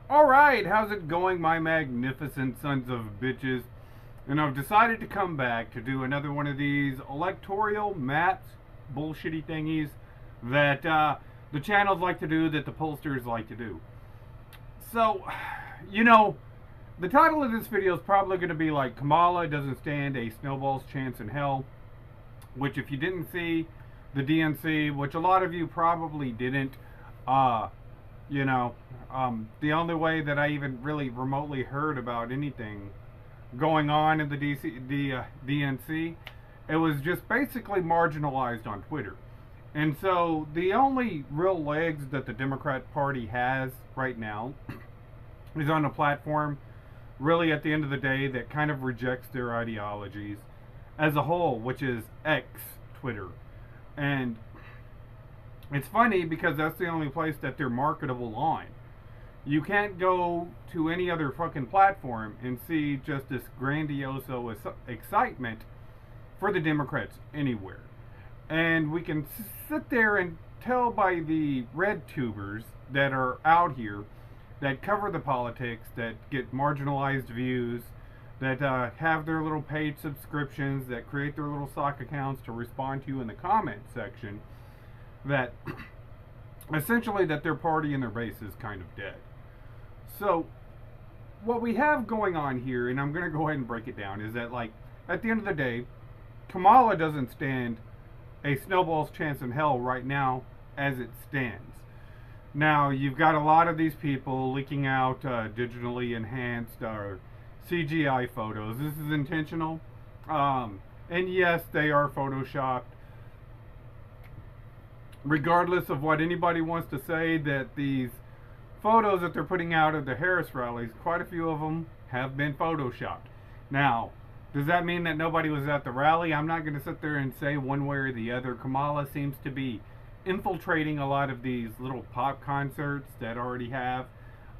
Alright, how's it going, my magnificent sons of bitches? And I've decided to come back to do another one of these electoral maps, bullshitty thingies that the channels like to do, that the pollsters like to do. So, you know, the title of this video is probably going to be like, Kamala doesn't stand a snowball's chance in hell. Which, if you didn't see the DNC, which a lot of you probably didn't, you know, the only way that I even really remotely heard about anything going on in the DNC, it was just basically marginalized on Twitter. And so the only real legs that the Democrat Party has right now is on a platform, really at the end of the day, that kind of rejects their ideologies as a whole, which is X, Twitter. And it's funny because that's the only place that they're marketable on. You can't go to any other fucking platform and see just this grandiose excitement for the Democrats anywhere. And we can sit there and tell by the red tubers that are out here that cover the politics, that get marginalized views, that have their little paid subscriptions, that create their little sock accounts to respond to you in the comment section, that essentially that their party and their base is kind of dead. So what we have going on here, and I'm going to go ahead and break it down, is that, like, at the end of the day, Kamala doesn't stand a snowball's chance in hell right now as it stands. Now, you've got a lot of these people leaking out digitally enhanced CGI photos. This is intentional. And yes, they are photoshopped. Regardless of what anybody wants to say, that these photos that they're putting out of the Harris rallies, quite a few of them have been photoshopped. Now, does that mean that nobody was at the rally? I'm not going to sit there and say one way or the other. Kamala seems to be infiltrating a lot of these little pop concerts that already have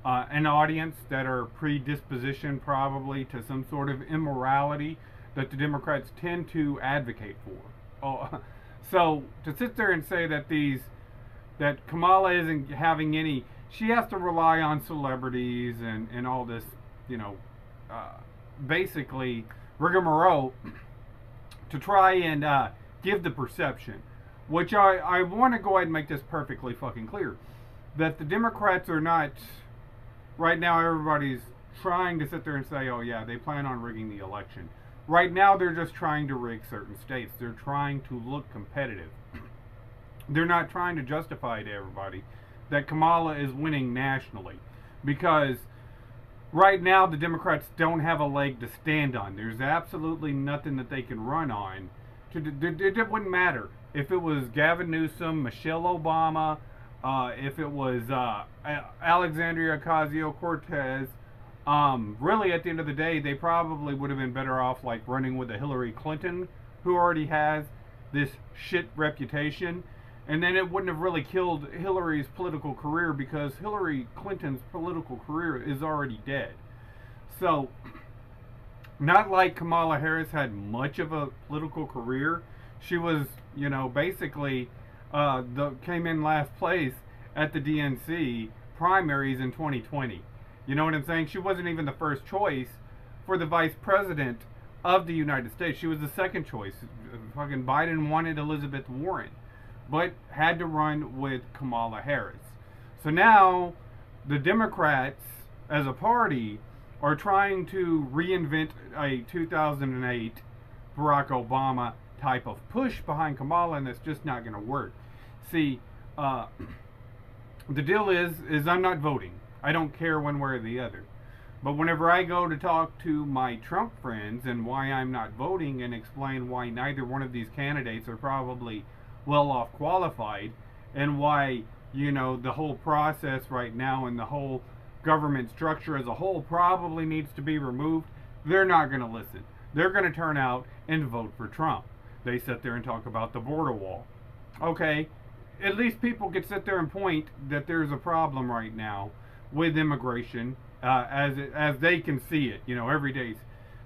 an audience that are predispositioned probably to some sort of immorality that the Democrats tend to advocate for. So to sit there and say that Kamala isn't having any, she has to rely on celebrities and all this, you know, basically rigmarole to try and give the perception, which I want to go ahead and make this perfectly fucking clear, that the Democrats are not, right now everybody's trying to sit there and say, oh yeah, they plan on rigging the election. Right now they're just trying to rig certain states. They're trying to look competitive. They're not trying to justify to everybody that Kamala is winning nationally, because right now the Democrats don't have a leg to stand on. There's absolutely nothing that they can run on. It wouldn't matter if it was Gavin Newsom, Michelle Obama, if it was Alexandria Ocasio-Cortez. Really, at the end of the day, they probably would have been better off like running with a Hillary Clinton, who already has this shit reputation. And then it wouldn't have really killed Hillary's political career, because Hillary Clinton's political career is already dead. So, not like Kamala Harris had much of a political career. She was, you know, basically came in last place at the DNC primaries in 2020. You know what I'm saying? She wasn't even the first choice for the vice president of the United States. She was the second choice. Fucking Biden wanted Elizabeth Warren, but had to run with Kamala Harris. So now the Democrats as a party are trying to reinvent a 2008 Barack Obama type of push behind Kamala, and that's just not going to work. See, the deal is I'm not voting. I don't care one way or the other. But whenever I go to talk to my Trump friends and why I'm not voting, and explain why neither one of these candidates are probably well off qualified, and why, you know, the whole process right now and the whole government structure as a whole probably needs to be removed, they're not going to listen. They're going to turn out and vote for Trump. They sit there and talk about the border wall. Okay, at least people could sit there and point that there's a problem right now with immigration, as they can see it, you know, every day.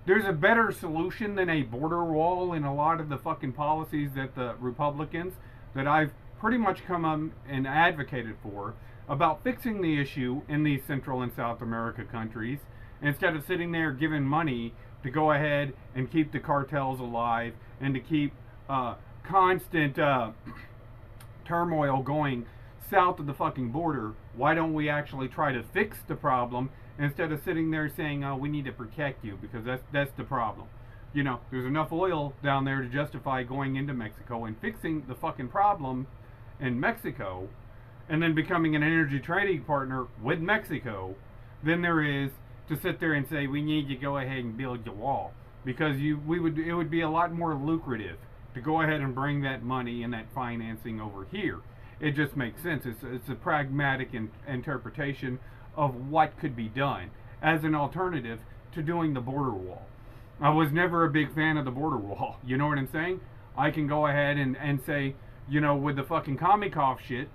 There's a better solution than a border wall in a lot of the fucking policies that the Republicans that I've pretty much come up and advocated for about fixing the issue in these Central and South America countries instead of sitting there giving money to go ahead and keep the cartels alive and to keep constant turmoil going south of the fucking border. Why don't we actually try to fix the problem instead of sitting there saying, oh, we need to protect you, because that's the problem. You know, there's enough oil down there to justify going into Mexico and fixing the fucking problem in Mexico and then becoming an energy trading partner with Mexico than there is to sit there and say we need to go ahead and build the wall, because it would be a lot more lucrative to go ahead and bring that money and that financing over here. It just makes sense. It's a pragmatic interpretation of what could be done as an alternative to doing the border wall. I was never a big fan of the border wall. You know what I'm saying? I can go ahead and say, you know, with the fucking Kamikov shit,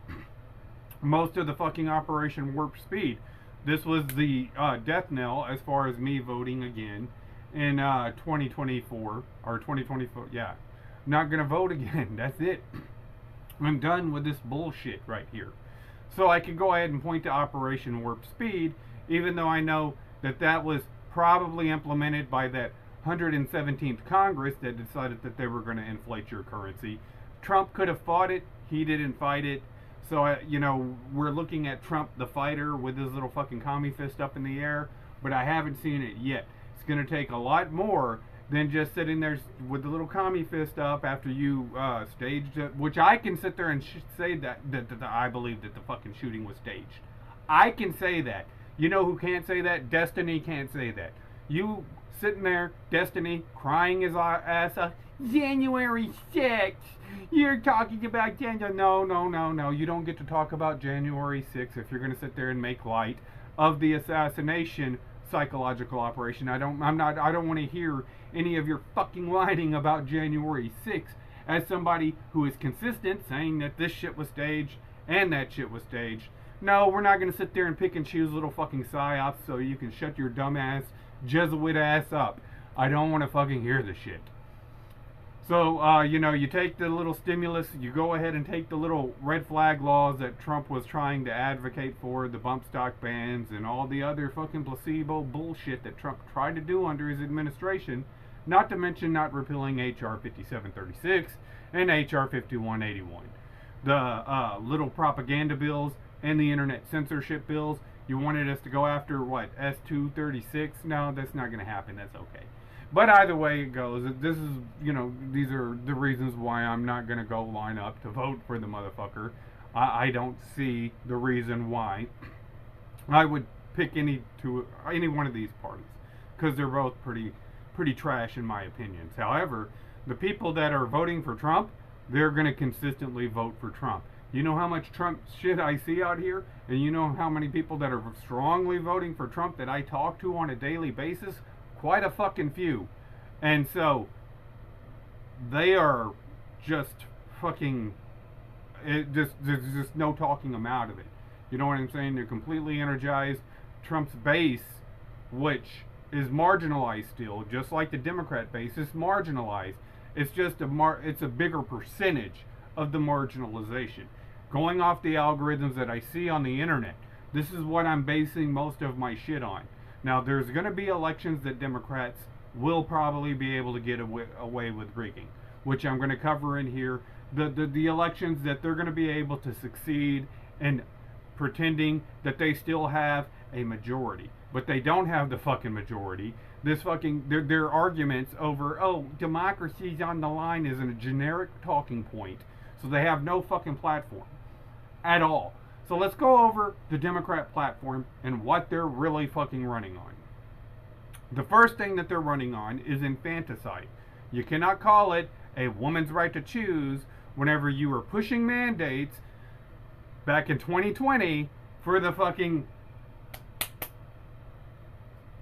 most of the fucking Operation Warp Speed, this was the death knell as far as me voting again in 2024 or 2024. Yeah, not gonna vote again. That's it. I'm done with this bullshit right here. So I can go ahead and point to Operation Warp Speed, even though I know that that was probably implemented by that 117th Congress that decided that they were going to inflate your currency. Trump could have fought it. He didn't fight it. So, you know, we're looking at Trump the fighter with his little fucking commie fist up in the air, but I haven't seen it yet. It's going to take a lot more than just sitting there with the little commie fist up after you staged it, which I can sit there and say that I believe that the fucking shooting was staged. I can say that. You know who can't say that? Destiny can't say that. You sitting there, Destiny, crying his ass off, January 6th, you're talking about January. No. You don't get to talk about January 6th if you're going to sit there and make light of the assassination psychological operation. I don't want to hear any of your fucking whining about January 6th as somebody who is consistent saying that this shit was staged and that shit was staged. No, we're not going to sit there and pick and choose little fucking psyops so you can shut your dumb ass Jesuit ass up. I don't want to fucking hear the shit. So, you know, you take the little stimulus, you go ahead and take the little red flag laws that Trump was trying to advocate for, the bump stock bans, and all the other fucking placebo bullshit that Trump tried to do under his administration, not to mention not repealing H.R. 5736 and H.R. 5181. The little propaganda bills and the internet censorship bills, you wanted us to go after, what, S-236? No, that's not going to happen. That's okay. But either way it goes, this is, you know, these are the reasons why I'm not going to go line up to vote for the motherfucker. I don't see the reason why I would pick any one of these parties, because they're both pretty trash in my opinions. However, the people that are voting for Trump, they're going to consistently vote for Trump. You know how much Trump shit I see out here? And you know how many people that are strongly voting for Trump that I talk to on a daily basis? Quite a fucking few. And so, they are just fucking, there's just no talking them out of it. You know what I'm saying? They're completely energized. Trump's base, which is marginalized still, just like the Democrat base is marginalized. It's just it's a bigger percentage of the marginalization. Going off the algorithms that I see on the internet, this is what I'm basing most of my shit on. Now, there's going to be elections that Democrats will probably be able to get away with rigging, which I'm going to cover in here. The elections that they're going to be able to succeed in pretending that they still have a majority, but they don't have the fucking majority. This fucking their arguments over, oh, democracy's on the line is a generic talking point, so they have no fucking platform at all. So let's go over the Democrat platform and what they're really fucking running on. The first thing that they're running on is infanticide. You cannot call it a woman's right to choose whenever you were pushing mandates back in 2020 for the fucking...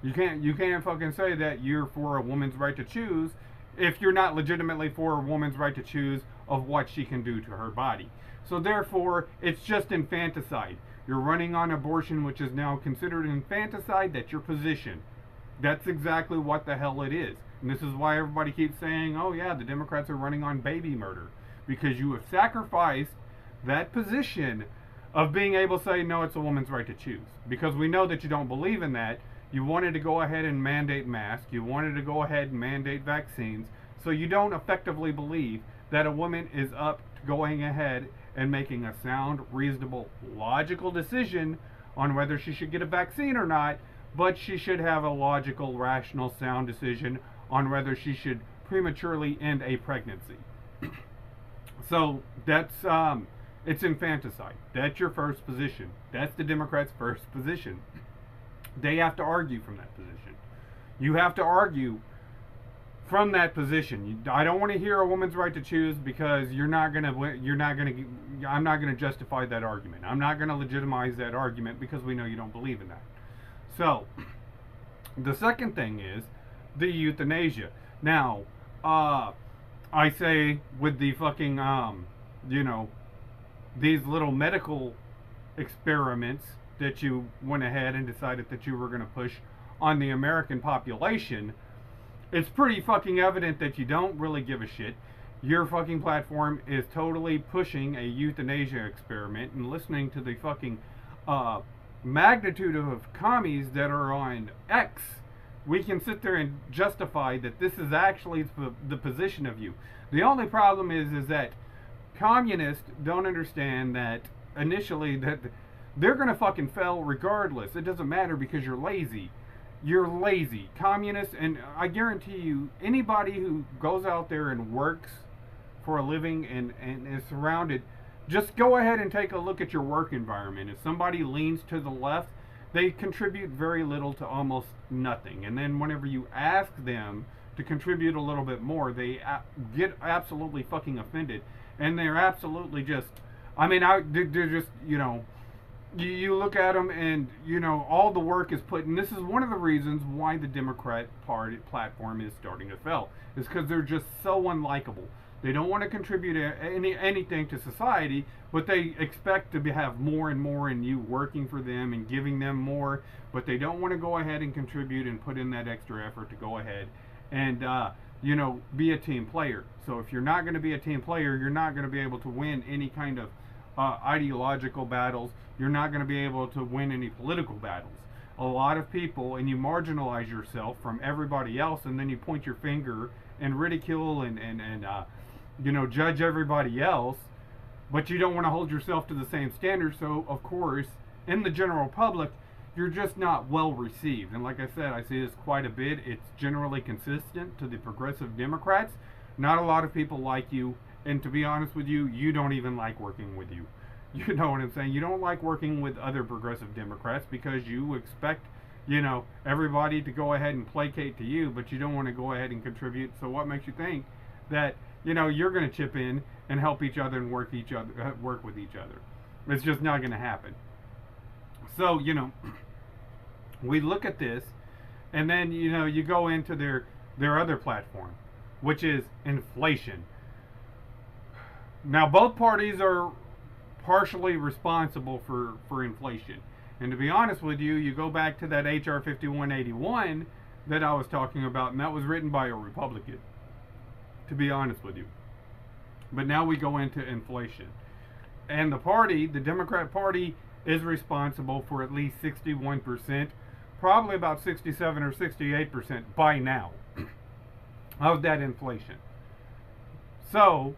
You can't fucking say that you're for a woman's right to choose if you're not legitimately for a woman's right to choose of what she can do to her body. So therefore, it's just infanticide. You're running on abortion, which is now considered infanticide. That's your position. That's exactly what the hell it is. And this is why everybody keeps saying, oh yeah, the Democrats are running on baby murder. Because you have sacrificed that position of being able to say, no, it's a woman's right to choose. Because we know that you don't believe in that. You wanted to go ahead and mandate masks. You wanted to go ahead and mandate vaccines. So you don't effectively believe that a woman is up to going ahead and making a sound, reasonable, logical decision on whether she should get a vaccine or not, but she should have a logical, rational, sound decision on whether she should prematurely end a pregnancy. So that's it's infanticide. That's your first position. That's the Democrats' first position. They have to argue from that position. You have to argue from that position. I don't want to hear a woman's right to choose, because I'm not gonna justify that argument. I'm not gonna legitimize that argument, because we know you don't believe in that. So the second thing is the euthanasia. Now, I say with the fucking these little medical experiments that you went ahead and decided that you were going to push on the American population, it's pretty fucking evident that you don't really give a shit. Your fucking platform is totally pushing a euthanasia experiment, and listening to the fucking magnitude of commies that are on X, we can sit there and justify that this is actually the position of you. The only problem is that communists don't understand that initially that they're going to fucking fail regardless. It doesn't matter, because you're lazy. You're lazy. Communists, and I guarantee you, anybody who goes out there and works for a living and is surrounded, just go ahead and take a look at your work environment. If somebody leans to the left, they contribute very little to almost nothing. And then whenever you ask them to contribute a little bit more, they get absolutely fucking offended. And they're absolutely just, they're just, you look at them and, all the work is put, and this is one of the reasons why the Democrat Party platform is starting to fail, is because they're just so unlikable. They don't want to contribute anything to society, but they expect to have more and more, and you working for them and giving them more, but they don't want to go ahead and contribute and put in that extra effort to go ahead and, be a team player. So if you're not going to be a team player, you're not going to be able to win any kind of ideological battles. You're not going to be able to win any political battles. A lot of people, and you marginalize yourself from everybody else, and then you point your finger and ridicule and judge everybody else, but you don't want to hold yourself to the same standard. So of course, in the general public, you're just not well received. And like I said, I see this quite a bit. It's generally consistent to the progressive Democrats. Not a lot of people like you, and to be honest with you, you don't even like working with you. You know what I'm saying? You don't like working with other progressive Democrats, because you expect, everybody to go ahead and placate to you, but you don't want to go ahead and contribute. So what makes you think that, you're going to chip in and help each other and work with each other? It's just not going to happen. So, we look at this, and then, you go into their other platform, which is inflation. Now, both parties are partially responsible for inflation. And to be honest with you, you go back to that H.R. 5181 that I was talking about, and that was written by a Republican, to be honest with you. But now we go into inflation. And the Democrat Party, is responsible for at least 61%, probably about 67 or 68% by now, of that inflation. So,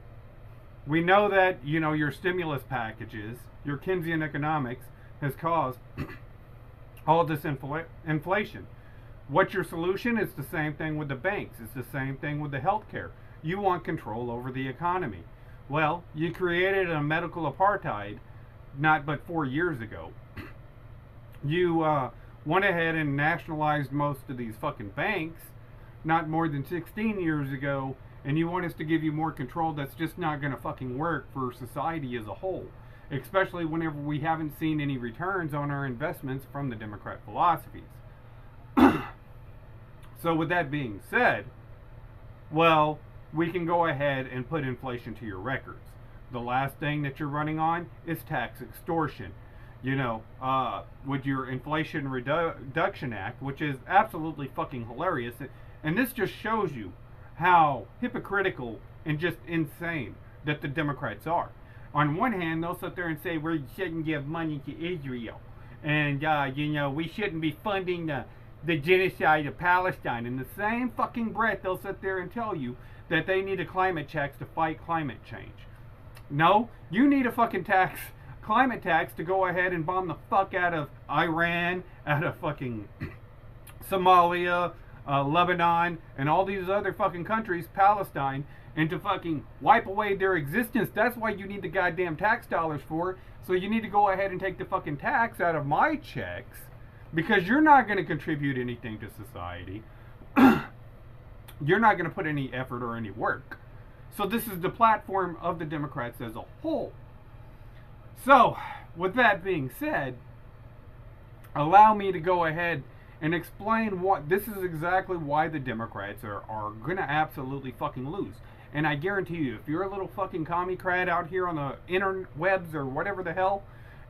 we know that, your stimulus packages, your Keynesian economics, has caused all this inflation. What's your solution? It's the same thing with the banks. It's the same thing with the healthcare. You want control over the economy. Well, you created a medical apartheid not but 4 years ago. You went ahead and nationalized most of these fucking banks not more than 16 years ago, and you want us to give you more control. That's just not going to fucking work for society as a whole, especially whenever we haven't seen any returns on our investments from the Democrat philosophies. So with that being said, well, we can go ahead and put inflation to your records. The last thing that you're running on is tax extortion. With your Inflation Reduction Act, which is absolutely fucking hilarious. And this just shows you how hypocritical and just insane that the Democrats are. on one hand, they'll sit there and say we shouldn't give money to Israel, and we shouldn't be funding the genocide of Palestine. In the same fucking breath, they'll sit there and tell you that they need a climate tax to fight climate change. No, you need a fucking climate tax to go ahead and bomb the fuck out of Iran, out of fucking Somalia, Lebanon, and all these other fucking countries, Palestine, and to fucking wipe away their existence. That's why you need the goddamn tax dollars for. So you need to go ahead and take the fucking tax out of my checks, because you're not going to contribute anything to society. You're not going to put any effort or any work. So this is the platform of the Democrats as a whole. So, with that being said, allow me to go ahead and explain what this is exactly why the Democrats are going to absolutely fucking lose. And I guarantee you, if you're a little fucking commie crad out here on the interwebs or whatever the hell,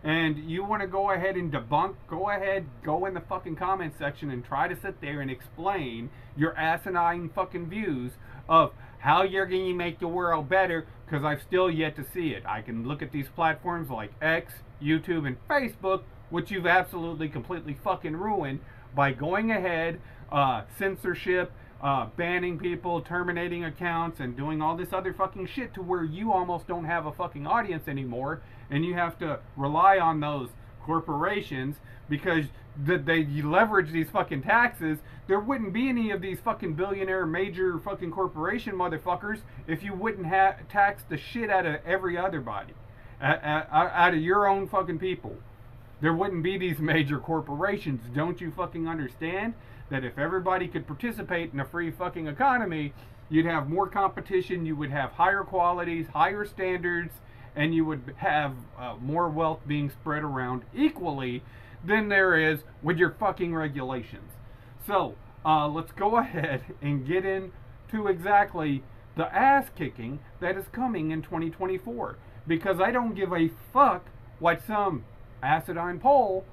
and you want to go ahead and debunk, go ahead, go in the fucking comment section and try to sit there and explain your asinine fucking views of how you're going to make the world better, because I've still yet to see it. I can look at these platforms like X, YouTube, and Facebook, which you've absolutely completely fucking ruined by going ahead, censorship, banning people, terminating accounts, and doing all this other fucking shit to where you almost don't have a fucking audience anymore, and you have to rely on those corporations because they leverage these fucking taxes. There wouldn't be any of these fucking billionaire major fucking corporation motherfuckers if you wouldn't tax the shit out of every other body, out of your own fucking people. There wouldn't be these major corporations. Don't you fucking understand that if everybody could participate in a free fucking economy, you'd have more competition, you would have higher qualities, higher standards, and you would have more wealth being spread around equally than there is with your fucking regulations. So, let's go ahead and get into exactly the ass kicking that is coming in 2024. Because I don't give a fuck what some acidine poll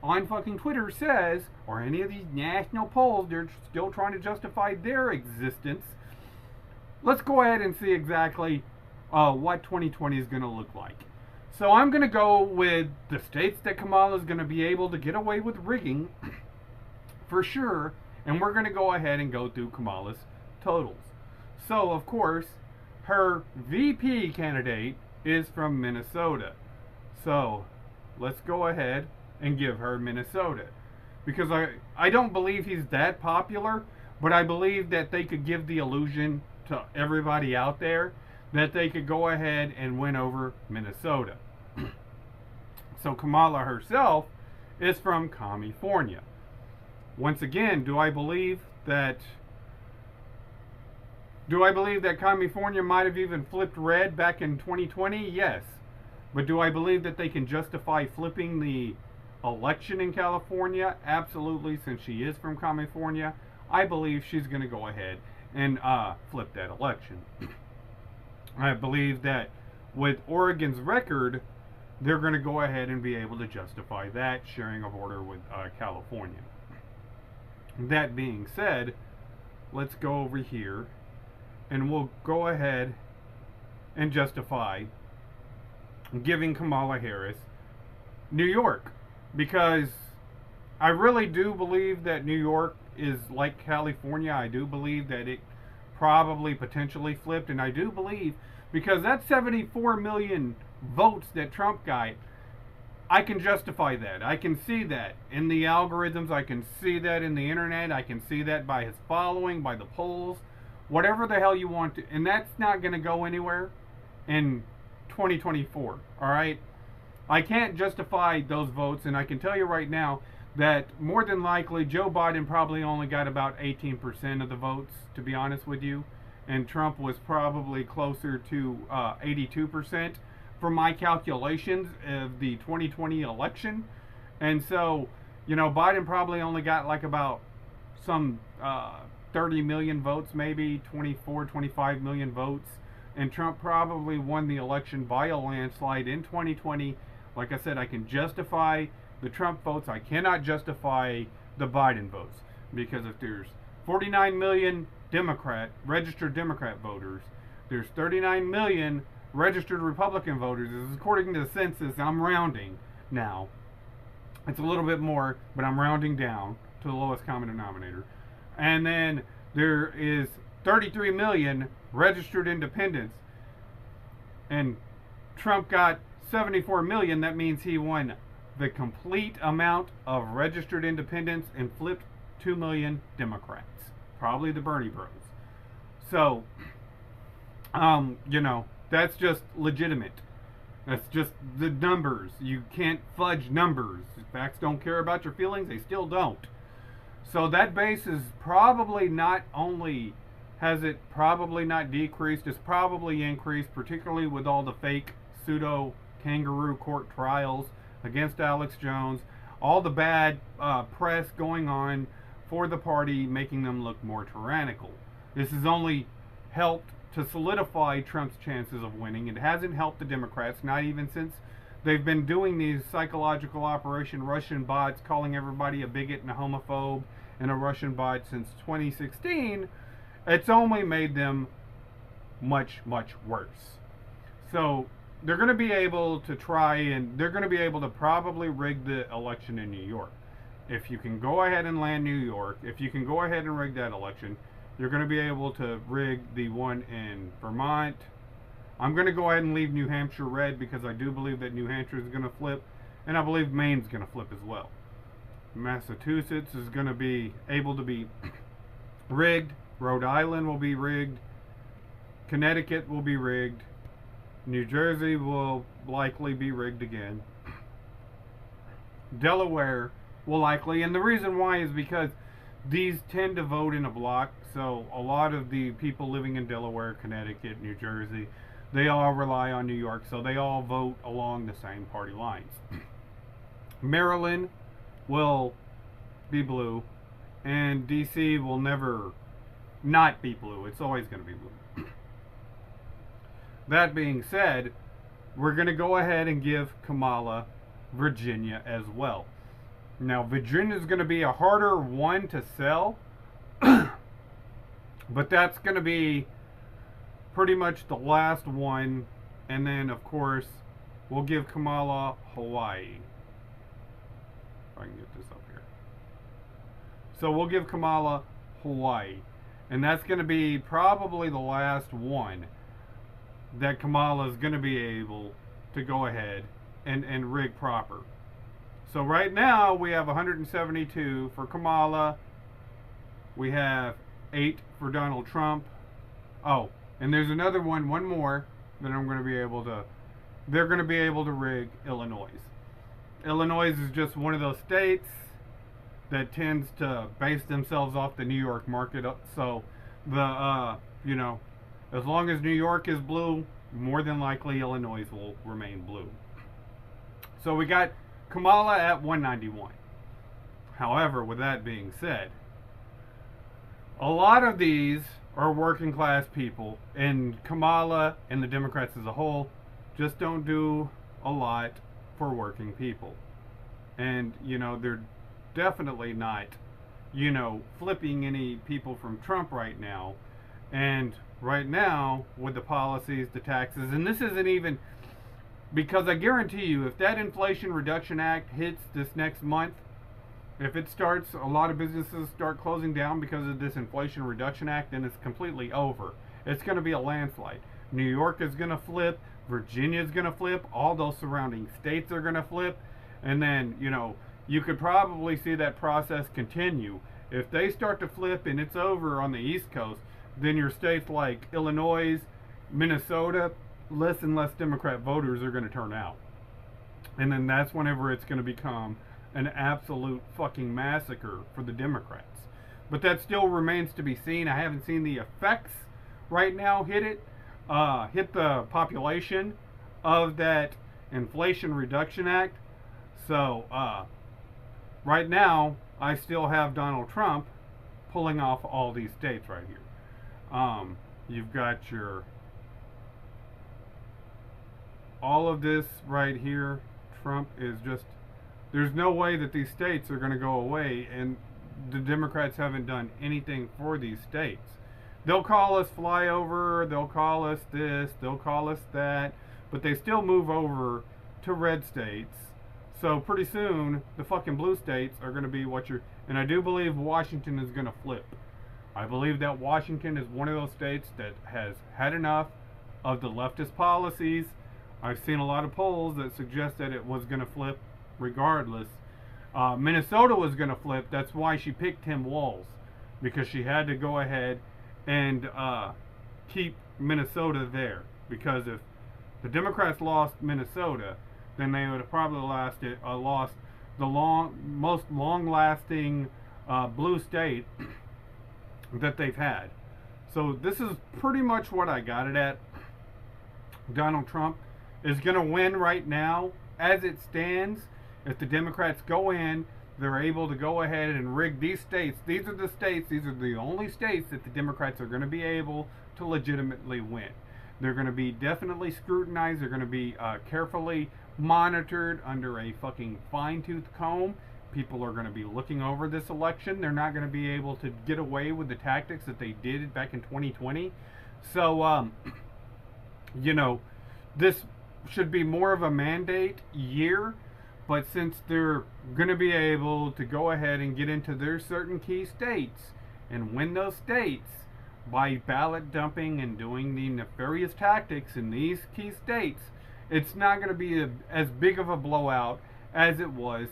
on fucking Twitter says, or any of these national polls. They're still trying to justify their existence. Let's go ahead and see exactly what 2020 is going to look like. So I'm going to go with the states that Kamala is going to be able to get away with rigging for sure, and we're going to go ahead and go through Kamala's totals. So, of course, her VP candidate is from Minnesota. So, let's go ahead and give her Minnesota. Because I don't believe he's that popular, but I believe that they could give the illusion to everybody out there that they could go ahead and win over Minnesota. So Kamala herself is from California. Once again, do I believe that California might have even flipped red back in 2020? Yes. But do I believe that they can justify flipping the election in California? Absolutely. Since she is from California, I believe she's going to go ahead and flip that election. I believe that with Oregon's record, they're going to go ahead and be able to justify that sharing a border with California. That being said, let's go over here and we'll go ahead and justify giving Kamala Harris New York, because I really do believe that New York is like California. I do believe that it probably potentially flipped, and I do believe, because that 74 million votes that Trump got, I can justify that. I can see that in the algorithms. I can see that in the internet. I can see that by his following, by the polls, whatever the hell you want to. And that's not going to go anywhere in 2024. All right? I can't justify those votes, and I can tell you right now that more than likely Joe Biden probably only got about 18% of the votes, to be honest with you, and Trump was probably closer to 82% from my calculations of the 2020 election. And so, Biden probably only got like about some 30 million votes, maybe 24, 25 million votes, and Trump probably won the election by a landslide in 2020. Like I said, I can justify the Trump votes. I cannot justify the Biden votes, because if there's 49 million registered Democrat voters, there's 39 million registered Republican voters. This is according to the census. I'm rounding now. It's a little bit more, but I'm rounding down to the lowest common denominator. And then there is 33 million registered independents. And Trump got 74 million. That means he won the complete amount of registered independents and flipped 2 million Democrats. Probably the Bernie Bros. So, that's just legitimate. That's just the numbers. You can't fudge numbers. Facts don't care about your feelings. They still don't. So that base is probably not only, has it probably not decreased, it's probably increased, particularly with all the fake pseudo kangaroo court trials against Alex Jones, all the bad press going on for the party, making them look more tyrannical. This has only helped to solidify Trump's chances of winning. It hasn't helped the Democrats, not even since they've been doing these psychological Operation Russian bots, calling everybody a bigot and a homophobe and a Russian bot since 2016. It's only made them much, much worse. So they're going to be able to they're going to be able to probably rig the election in New York. If you can go ahead and land New York, if you can go ahead and rig that election, you're going to be able to rig the one in Vermont. I'm going to go ahead and leave New Hampshire red because I do believe that New Hampshire is going to flip, and I believe Maine's going to flip as well. Massachusetts is going to be able to be rigged. Rhode Island will be rigged. Connecticut will be rigged. New Jersey will likely be rigged again. Delaware will likely, and the reason why is because these tend to vote in a block, so a lot of the people living in Delaware, Connecticut, New Jersey, they all rely on New York, so they all vote along the same party lines. Maryland will be blue, and DC will never not be blue. It's always going to be blue. That being said, we're going to go ahead and give Kamala Virginia as well. Now, Virginia is going to be a harder one to sell, but that's going to be pretty much the last one. And then, of course, we'll give Kamala Hawaii. If I can get this up here. So we'll give Kamala Hawaii. And that's going to be probably the last one that Kamala is going to be able to go ahead and rig proper. So right now we have 172 for Kamala. We have 8 for Donald Trump. Oh, and there's another one more that I'm going to be able to, they're going to be able to rig Illinois. Illinois is just one of those states that tends to base themselves off the New York market. So the, as long as New York is blue, more than likely Illinois will remain blue. So we got Kamala at 191. However, with that being said, a lot of these are working class people, and Kamala and the Democrats as a whole just don't do a lot for working people. And, they're definitely not, flipping any people from Trump right now. And right now, with the policies, the taxes, and this isn't even, because I guarantee you, if that Inflation Reduction Act hits this next month, if it starts, a lot of businesses start closing down because of this Inflation Reduction Act, then it's completely over. It's going to be a landslide. New York is going to flip. Virginia is going to flip. All those surrounding states are going to flip. And then, you could probably see that process continue. If they start to flip and it's over on the East Coast, then your states like Illinois, Minnesota, less and less Democrat voters are going to turn out. And then that's whenever it's going to become an absolute fucking massacre for the Democrats. But that still remains to be seen. I haven't seen the effects right now hit the population of that Inflation Reduction Act. So, right now, I still have Donald Trump pulling off all these states right here. You've got all of this right here. Trump is just, there's no way that these states are going to go away, and the Democrats haven't done anything for these states. They'll call us flyover, they'll call us this, they'll call us that, but they still move over to red states. So pretty soon, the fucking blue states are going to be what you're. And I do believe Washington is going to flip. I believe that Washington is one of those states that has had enough of the leftist policies. I've seen a lot of polls that suggest that it was going to flip regardless. Minnesota was going to flip. That's why she picked Tim Walz, because she had to go ahead and keep Minnesota there. Because if the Democrats lost Minnesota, then they would have probably lost the most long-lasting blue state that they've had. So this is pretty much what I got it at. Donald Trump is going to win right now as it stands. If the Democrats go in, they're able to go ahead and rig these states. These are the states, these are the only states that the Democrats are going to be able to legitimately win. They're going to be definitely scrutinized. They're going to be carefully monitored under a fucking fine-tooth comb. People are going to be looking over this election. They're not going to be able to get away with the tactics that they did back in 2020. So, you know, this should be more of a mandate year. But since they're going to be able to go ahead and get into their certain key states and win those states by ballot dumping and doing the nefarious tactics in these key states, it's not going to be as big of a blowout as it was,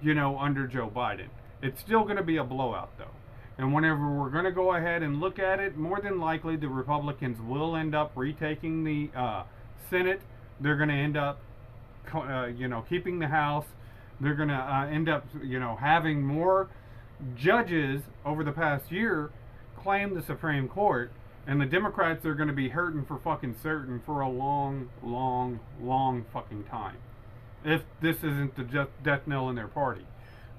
you know, under Joe Biden. It's still going to be a blowout, though. And whenever we're going to go ahead and look at it, more than likely the Republicans will end up retaking the Senate. They're going to end up you know, keeping the House. They're going to end up, you know, having more judges over the past year claim the Supreme Court, and the Democrats are going to be hurting for fucking certain for a long, long, long fucking time. If this isn't the death knell in their party.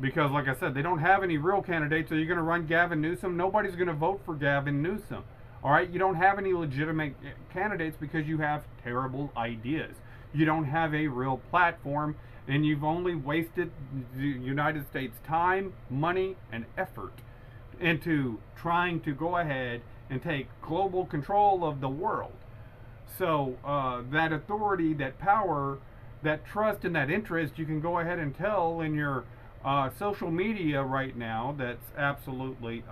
Because, like I said, they don't have any real candidates. So you're going to run Gavin Newsom? Nobody's going to vote for Gavin Newsom. All right? You don't have any legitimate candidates because you have terrible ideas. You don't have a real platform, and you've only wasted the United States time, money, and effort into trying to go ahead and take global control of the world. So that authority, that power, that trust, and that interest, you can go ahead and tell in your social media right now that's absolutely,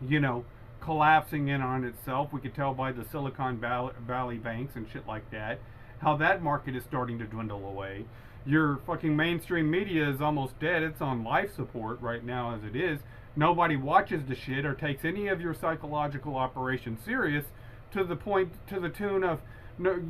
you know, collapsing in on itself. We could tell by the Silicon Valley banks and shit like that, how that market is starting to dwindle away. Your fucking mainstream media is almost dead. It's on life support right now as it is. Nobody watches the shit or takes any of your psychological operations serious to the point, to the tune of,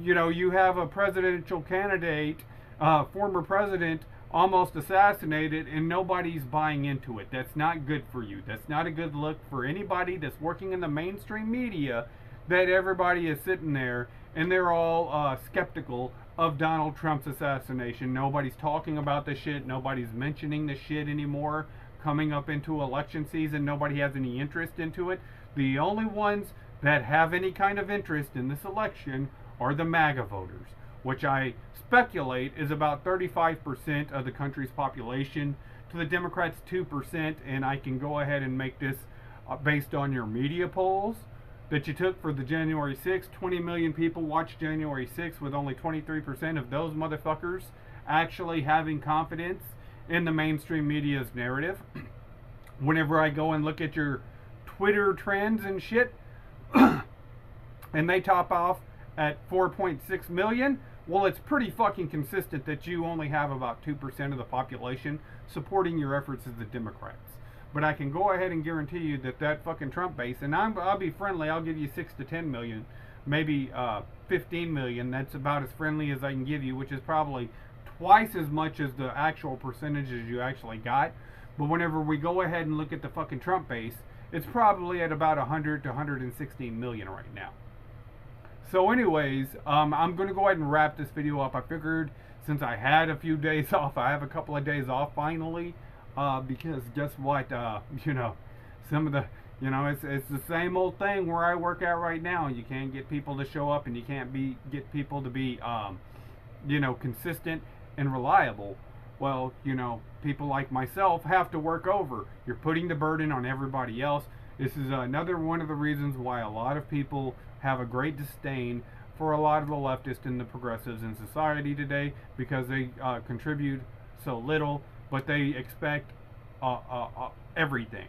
you know, you have a presidential candidate, former president, almost assassinated, and nobody's buying into it. That's not good for you. That's not a good look for anybody that's working in the mainstream media, that everybody is sitting there and they're all skeptical of Donald Trump's assassination. Nobody's talking about the shit. Nobody's mentioning the shit anymore. Coming up into election season, nobody has any interest into it. The only ones that have any kind of interest in this election are the MAGA voters, which I speculate is about 35% of the country's population. To the Democrats, 2%, and I can go ahead and make this based on your media polls that you took for the January 6th. 20 million people watched January 6th, with only 23% of those motherfuckers actually having confidence in the mainstream media's narrative. Whenever I go and look at your Twitter trends and shit, and they top off at 4.6 million, well, it's pretty fucking consistent that you only have about 2% of the population supporting your efforts as the Democrats. But I can go ahead and guarantee you that that fucking Trump base, and I'll be friendly, I'll give you 6 to 10 million, maybe 15 million. That's about as friendly as I can give you, which is probably twice as much as the actual percentages you actually got. But whenever we go ahead and look at the fucking Trump base, it's probably at about 100 to 116 million right now. So anyways, I'm going to go ahead and wrap this video up. I figured since I had a few days off, I have a couple of days off finally, because guess what, you know, some of the, you know, it's the same old thing where I work at right now. You can't get people to show up, and you can't get people to be, you know, consistent and reliable. Well, you know, people like myself have to work over. You're putting the burden on everybody else. This is another one of the reasons why a lot of people have a great disdain for a lot of the leftists and the progressives in society today, because they contribute so little, but they expect everything.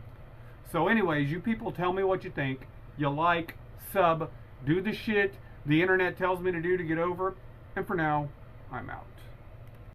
So anyways, you people tell me what you think. You like, sub, do the shit the internet tells me to do to get over. And for now, I'm out.